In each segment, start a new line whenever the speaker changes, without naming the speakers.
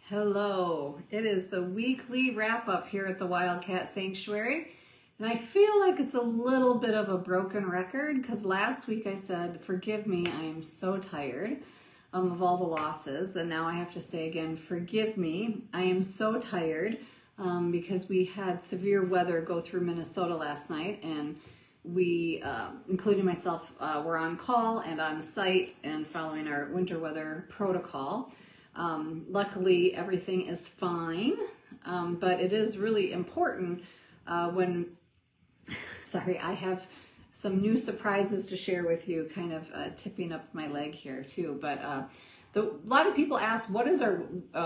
Hello, it is the weekly wrap-up here at the Wildcat Sanctuary, and I feel like it's a little bit of a broken record because last week I said, forgive me, I am so tired of all the losses, and now I have to say again, forgive me, I am so tired because we had severe weather go through Minnesota last night, and we, including myself, were on call and on site and following our winter weather protocol. Luckily, everything is fine, but it is really important sorry, I have some new surprises to share with you, kind of tipping up my leg here too, but a lot of people ask, what is our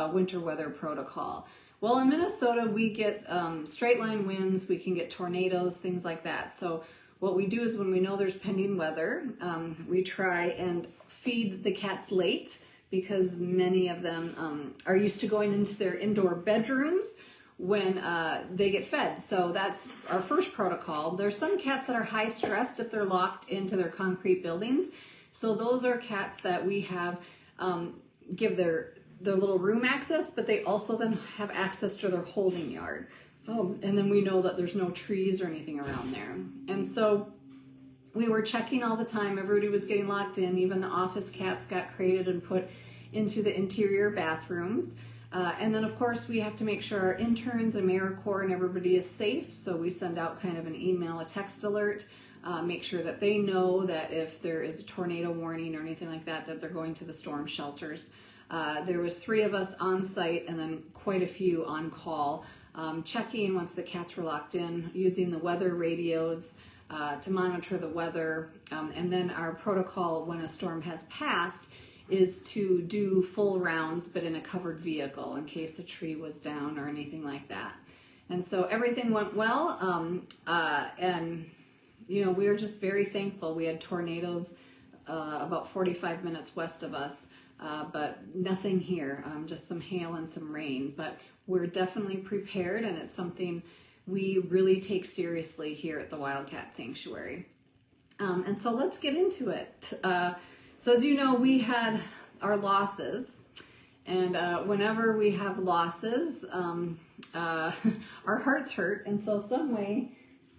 winter weather protocol? Well, in Minnesota, we get straight line winds, we can get tornadoes, things like that. So what we do is when we know there's pending weather, we try and feed the cats late, because many of them are used to going into their indoor bedrooms when they get fed. So that's our first protocol. There's some cats that are high stressed if they're locked into their concrete buildings. So those are cats that we have give their little room access, but they also then have access to their holding yard. And then we know that there's no trees or anything around there. And so we were checking all the time. Everybody was getting locked in. Even the office cats got crated and put into the interior bathrooms. And then of course we have to make sure our interns and AmeriCorps and everybody is safe. So we send out kind of an email, a text alert, make sure that they know that if there is a tornado warning or anything like that, that they're going to the storm shelters. There was 3 of us on site and then quite a few on call, checking once the cats were locked in, using the weather radios to monitor the weather. And then our protocol when a storm has passed is to do full rounds, but in a covered vehicle in case a tree was down or anything like that. And so everything went well. And, you know, we were just very thankful. We had tornadoes about 45 minutes west of us, but nothing here, just some hail and some rain. But we're definitely prepared, and it's something we really take seriously here at the Wildcat Sanctuary. And so let's get into it. So as you know, we had our losses, and whenever we have losses, our hearts hurt, and so some way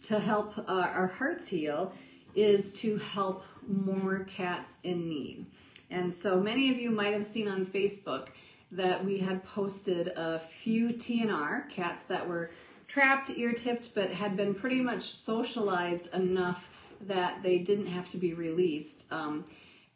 to help our hearts heal is to help more cats in need. And so many of you might have seen on Facebook that we had posted a few TNR cats that were trapped, ear-tipped, but had been pretty much socialized enough that they didn't have to be released.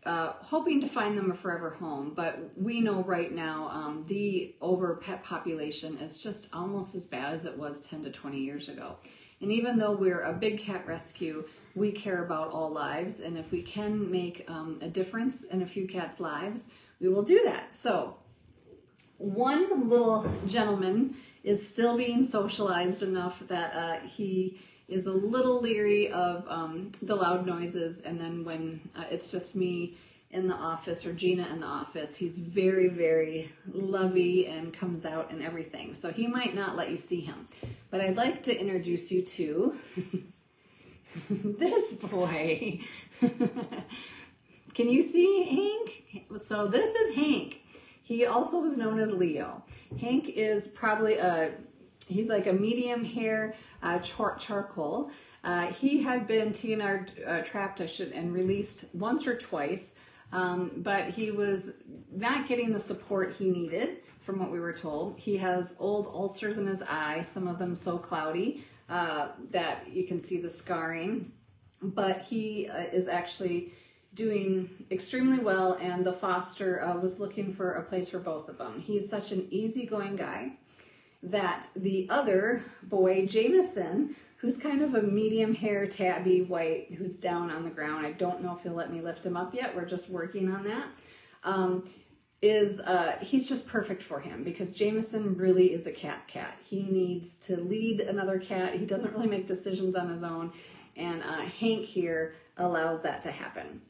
Hoping to find them a forever home, but we know right now the over pet population is just almost as bad as it was 10 to 20 years ago. And even though we're a big cat rescue, we care about all lives, and if we can make a difference in a few cats' lives, we will do that. So one little gentleman is still being socialized enough that he is a little leery of the loud noises, and then when it's just me in the office or Gina in the office, he's very, very lovey and comes out and everything. So he might not let you see him. But I'd like to introduce you to this boy. Can you see Hank? So this is Hank. He also was known as Leo. Hank is probably he's like a medium hair charcoal. He had been TNR trapped, and released once or twice, but he was not getting the support he needed from what we were told. He has old ulcers in his eye, some of them so cloudy that you can see the scarring, but he is actually doing extremely well, and the foster was looking for a place for both of them. He's such an easygoing guy that the other boy, Jameson, who's kind of a medium hair, tabby, white, who's down on the ground, I don't know if he'll let me lift him up yet, we're just working on that, he's just perfect for him because Jameson really is a cat. He needs to lead another cat. He doesn't really make decisions on his own, and Hank here allows that to happen.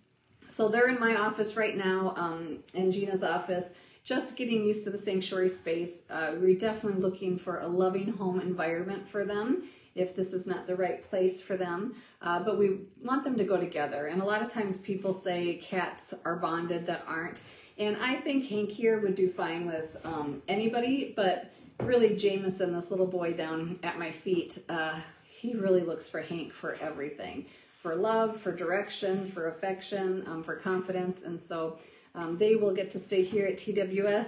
So they're in my office right now, in Gina's office, just getting used to the sanctuary space. We're definitely looking for a loving home environment for them if this is not the right place for them, but we want them to go together. And a lot of times people say cats are bonded that aren't, And I think Hank here would do fine with anybody, but really Jameson, this little boy down at my feet, he really looks for Hank for everything. For love, for direction, for affection, for confidence. And so they will get to stay here at TWS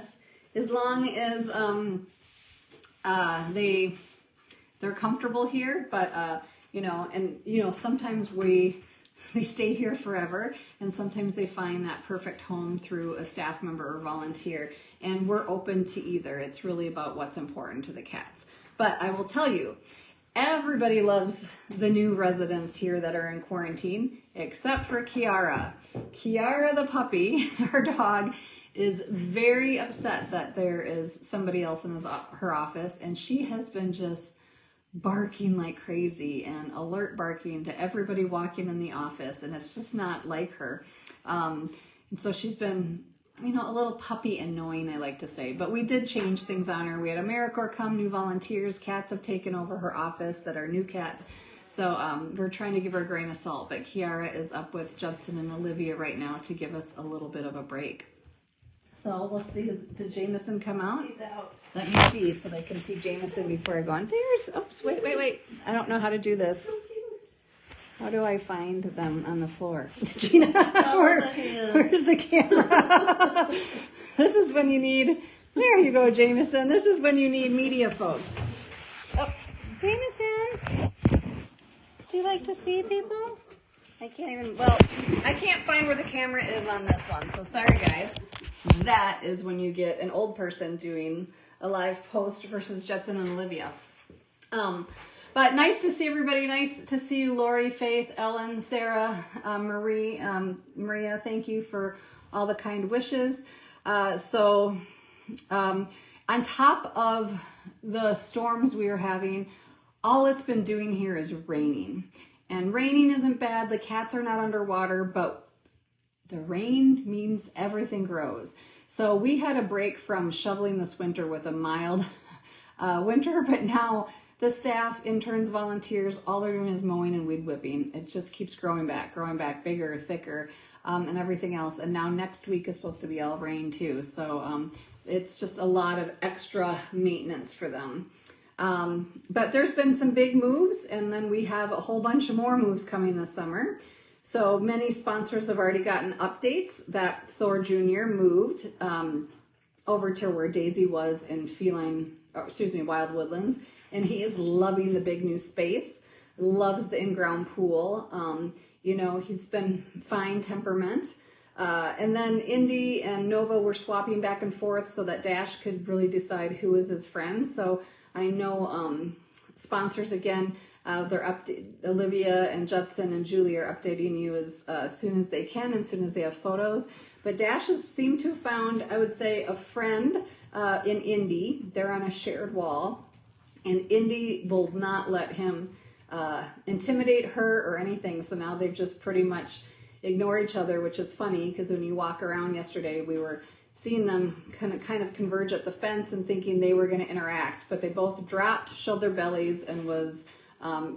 as long as they're comfortable here. But, you know, and, you know, sometimes they stay here forever, and sometimes they find that perfect home through a staff member or volunteer, and we're open to either. It's really about what's important to the cats. But I will tell you, everybody loves the new residents here that are in quarantine, except for Kiara. Kiara the puppy, our dog, is very upset that there is somebody else in her office, and she has been just barking like crazy and alert barking to everybody walking in the office, and it's just not like her. And so she's been, you know, a little puppy annoying, I like to say. But we did change things on her. We had AmeriCorps come, new volunteers. Cats have taken over her office that are new cats. So we're trying to give her a grain of salt. But Kiara is up with Judson and Olivia right now to give us a little bit of a break. So let's see, did Jameson come out?
He's out.
Let me see so they can see Jameson before I go on. Oops, wait. I don't know how to do this. How do I find them on the floor? Gina, where's the camera? This is when you need, there you go, Jameson. This is when you need media folks. Oh, Jameson, do you like to see people? I can't find where the camera is on this one, so sorry guys. That is when you get an old person doing a live post versus Judson and Olivia. But nice to see everybody. Nice to see you, Lori, Faith, Ellen, Sarah, Marie, Maria. Thank you for all the kind wishes. On top of the storms we are having, all it's been doing here is raining. And raining isn't bad. The cats are not underwater, but the rain means everything grows. So we had a break from shoveling this winter with a mild winter, but now the staff, interns, volunteers, all they're doing is mowing and weed whipping. It just keeps growing back, bigger, thicker, and everything else. And now next week is supposed to be all rain too. So it's just a lot of extra maintenance for them. But there's been some big moves, and then we have a whole bunch of more moves coming this summer. So many sponsors have already gotten updates that Thor Jr. moved over to where Daisy was in Wild Woodlands, and he is loving the big new space, loves the in-ground pool. You know, he's been fine temperament. And then Indy and Nova were swapping back and forth so that Dash could really decide who is his friend. So I know sponsors again, Olivia and Judson and Julie are updating you as soon as they can and as soon as they have photos. But Dash has seemed to have found, I would say, a friend in Indy. They're on a shared wall, and Indy will not let him intimidate her or anything. So now they've just pretty much ignore each other, which is funny because when you walk around yesterday, we were seeing them kind of converge at the fence and thinking they were going to interact, but they both dropped, showed their bellies, and was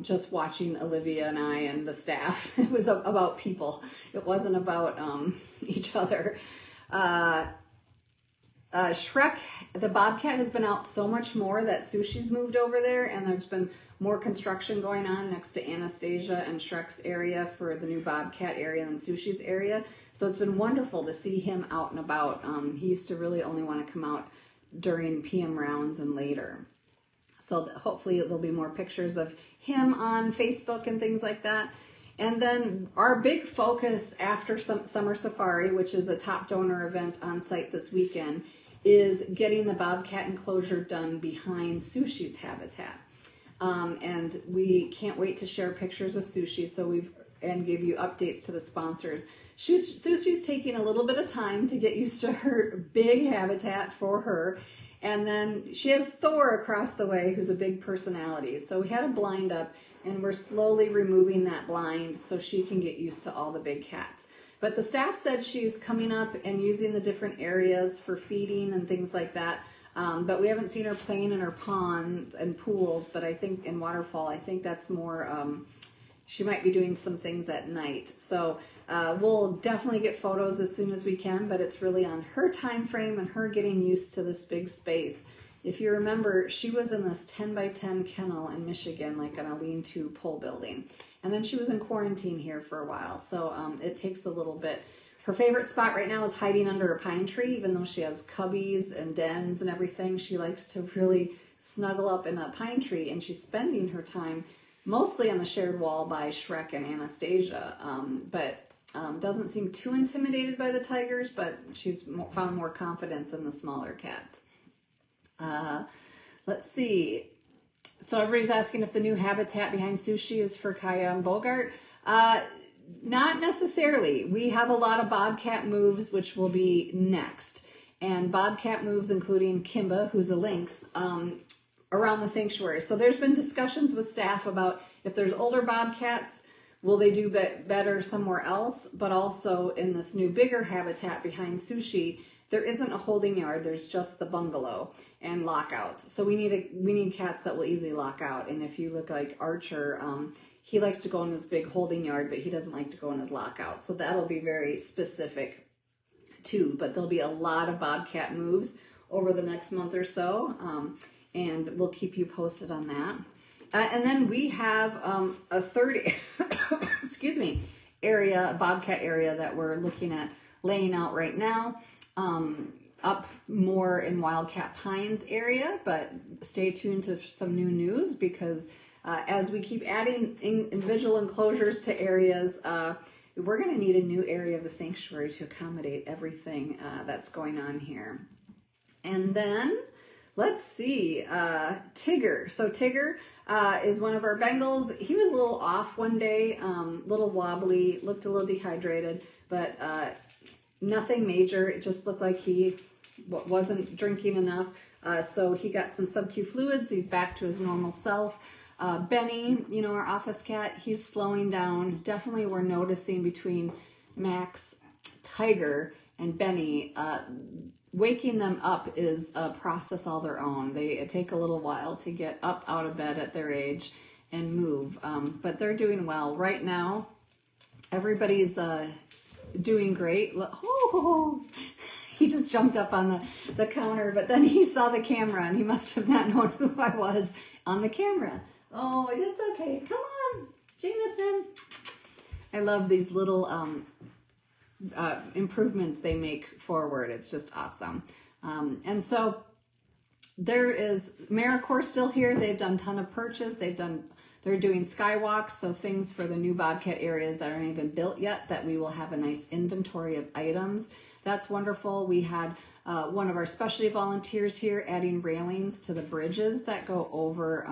just watching Olivia and I and the staff. It was about people. It wasn't about each other. Shrek, the Bobcat, has been out so much more that Sushi's moved over there, and there's been more construction going on next to Anastasia and Shrek's area for the new Bobcat area than Sushi's area. So it's been wonderful to see him out and about. He used to really only want to come out during PM rounds and later. So hopefully there'll be more pictures of him on Facebook and things like that. And then our big focus after Summer Safari, which is a top donor event on site this weekend, is getting the Bobcat enclosure done behind Sushi's habitat. And we can't wait to share pictures with Sushi and give you updates to the sponsors. Sushi's taking a little bit of time to get used to her big habitat for her. And then she has Thor across the way, who's a big personality. So we had a blind up, and we're slowly removing that blind so she can get used to all the big cats. But the staff said she's coming up and using the different areas for feeding and things like that. But we haven't seen her playing in her pond and pools, but I think in waterfall, I think that's more, she might be doing some things at night. So we'll definitely get photos as soon as we can, but it's really on her time frame and her getting used to this big space. If you remember, she was in this 10 by 10 kennel in Michigan, like on a lean-to pole building. And then she was in quarantine here for a while, so it takes a little bit. Her favorite spot right now is hiding under a pine tree, even though she has cubbies and dens and everything. She likes to really snuggle up in a pine tree, and she's spending her time mostly on the shared wall by Shrek and Anastasia, but doesn't seem too intimidated by the tigers, but she's found more confidence in the smaller cats. Let's see. So everybody's asking if the new habitat behind Sushi is for Kaya and Bogart. Not necessarily. We have a lot of bobcat moves, which will be next. And bobcat moves, including Kimba, who's a lynx, around the sanctuary. So there's been discussions with staff about if there's older bobcats, will they do better somewhere else? But also in this new bigger habitat behind Sushi, there isn't a holding yard. There's just the bungalow and lockouts. So we need cats that will easily lock out. And if you look like Archer, he likes to go in this big holding yard, but he doesn't like to go in his lockout. So that'll be very specific too. But there'll be a lot of bobcat moves over the next month or so, and we'll keep you posted on that. And then we have a third, excuse me, area, bobcat area that we're looking at laying out right now. Up more in Wildcat Pines area, but stay tuned to some new news because as we keep adding individual enclosures to areas, we're going to need a new area of the sanctuary to accommodate everything that's going on here. And then let's see, Tigger. So Tigger is one of our Bengals. He was a little off one day, little wobbly, looked a little dehydrated, but nothing major. It just looked like he wasn't drinking enough. So he got some sub-Q fluids. He's back to his normal self. Benny, you know, our office cat, he's slowing down. Definitely we're noticing between Max, Tiger, and Benny, waking them up is a process all their own. They take a little while to get up out of bed at their age and move. But they're doing well. Right now, everybody's doing great. Oh, he just jumped up on the counter, but then he saw the camera and he must have not known who I was on the camera. Oh, it's okay. Come on, Jameson. I love these little improvements they make forward. It's just awesome. And so there is AmeriCorps still here. They've done a ton of purchase. They're doing skywalks, so things for the new bobcat areas that aren't even built yet, that we will have a nice inventory of items. That's wonderful. We had one of our specialty volunteers here adding railings to the bridges that go over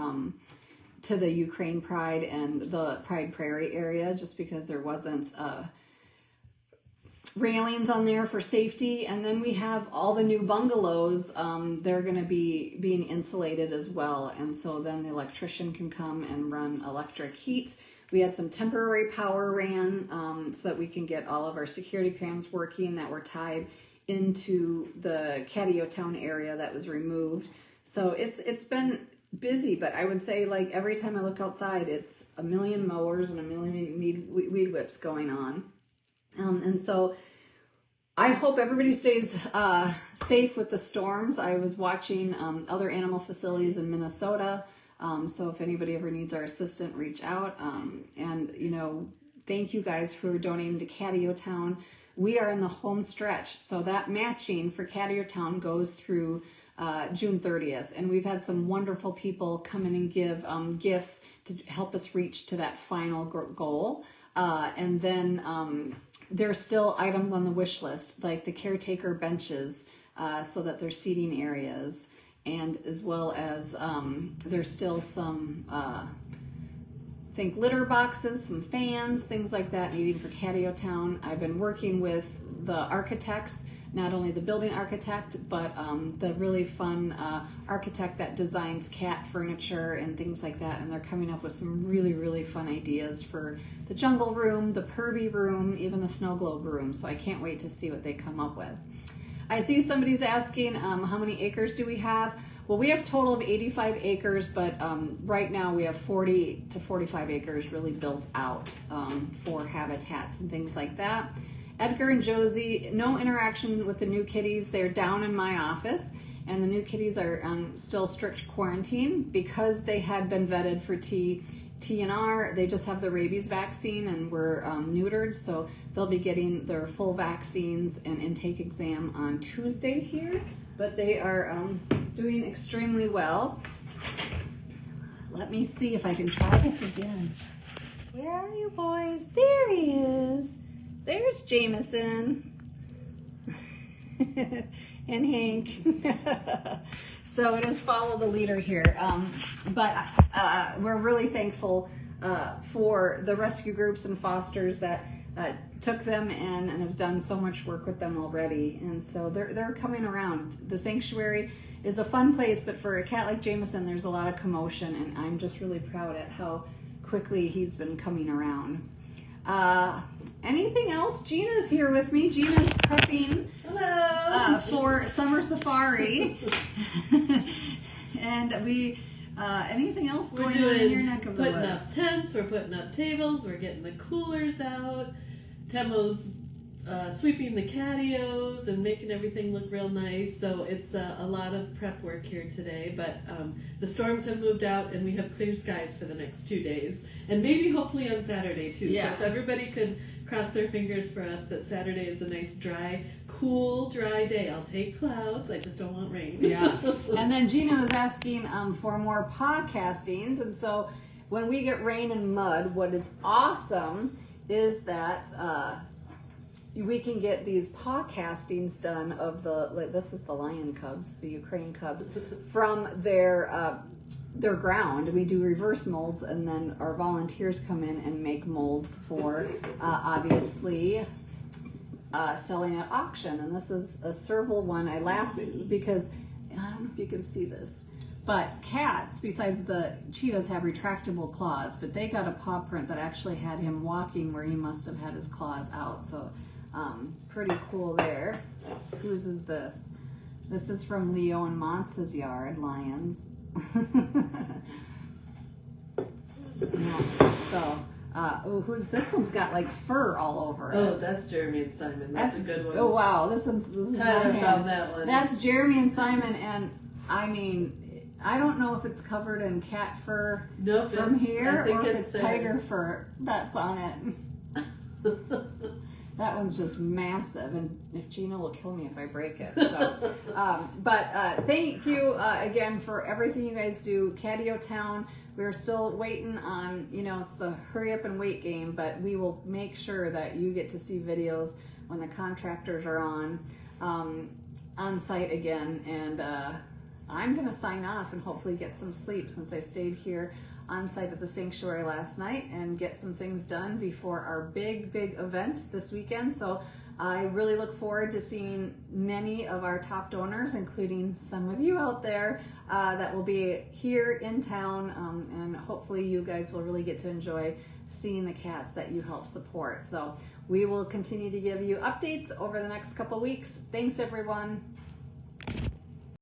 to the Ukraine Pride and the Pride Prairie area, just because there wasn't railings on there for safety. And then we have all the new bungalows. They're going to be being insulated as well, and so then the electrician can come and run electric heat. We had some temporary power ran so that we can get all of our security cams working that were tied into the Catio Town area that was removed. So it's been busy, but I would say, like, every time I look outside, it's a million mowers and a million weed whips going on. And so I hope everybody stays safe with the storms. I was watching other animal facilities in Minnesota. So if anybody ever needs our assistant, reach out. And, you know, thank you guys for donating to Catio Town. We are in the home stretch. So that matching for Catio Town goes through June 30th. And we've had some wonderful people come in and give gifts to help us reach to that final goal. And then there's still items on the wish list, like the caretaker benches, so that there's seating areas. And as well as there's still some, think litter boxes, some fans, things like that needing for Catio Town. I've been working with the architects, not only the building architect, but the really fun architect that designs cat furniture and things like that. And they're coming up with some really, really fun ideas for the jungle room, the Purby room, even the snow globe room. So I can't wait to see what they come up with. I see somebody's asking how many acres do we have? well, we have a total of 85 acres, but right now we have 40 to 45 acres really built out for habitats and things like that. Edgar and Josie, no interaction with the new kitties. They're down in my office, and the new kitties are still strict quarantine because they had been vetted for TNR. They just have the rabies vaccine and were neutered, so they'll be getting their full vaccines and intake exam on Tuesday here, but they are doing extremely well. Let me see if I can try this again. Where are you boys? There he is. There's Jameson and Hank. So it is follow the leader here. But we're really thankful for the rescue groups and fosters that took them in and have done so much work with them already. And so they're coming around. The sanctuary is a fun place, but for a cat like Jameson, there's a lot of commotion, and I'm just really proud at how quickly he's been coming around. Anything else? Gina's here with me. Gina's prepping for summer safari. And we, anything else going on in your neck of the woods?
We're putting up tents, we're putting up tables, we're getting the coolers out. Temo's sweeping the catios and making everything look real nice. So it's a lot of prep work here today, but the storms have moved out and we have clear skies for the next 2 days, and maybe hopefully on Saturday too.
Yeah.
So if everybody could cross their fingers for us that Saturday is a nice dry, cool, dry day. I'll take clouds, I just don't want rain.
Yeah. And then Gina was asking for more podcastings, and so when we get rain and mud, what is awesome is that we can get these podcastings done of this is the lion cubs, the Ukraine cubs, from their ground. We do reverse molds, and then our volunteers come in and make molds for obviously selling at auction. And this is a serval one. I laugh because I don't know if you can see this, but cats, besides the cheetahs, have retractable claws, but they got a paw print that actually had him walking where he must have had his claws out. So pretty cool there. Whose is this? This is from Leo and Monsa's yard, lions. So, who's this one's got like fur all over it.
Oh, that's Jeremy and Simon. That's a good one.
Oh wow, this is
Tyler found that one.
That's Jeremy and Simon, and I mean, I don't know if it's covered in cat fur from here or if it's tiger fur that's on it. That one's just massive, and if Gina will kill me if I break it. So, but thank you again for everything you guys do. Catio Town, we're still waiting on, it's the hurry up and wait game, but we will make sure that you get to see videos when the contractors are on site again. And I'm going to sign off and hopefully get some sleep, since I stayed here on site at the sanctuary last night and get some things done before our big event this weekend. So I really look forward to seeing many of our top donors, including some of you out there that will be here in town, and hopefully you guys will really get to enjoy seeing the cats that you help support. So we will continue to give you updates over the next couple weeks. Thanks everyone.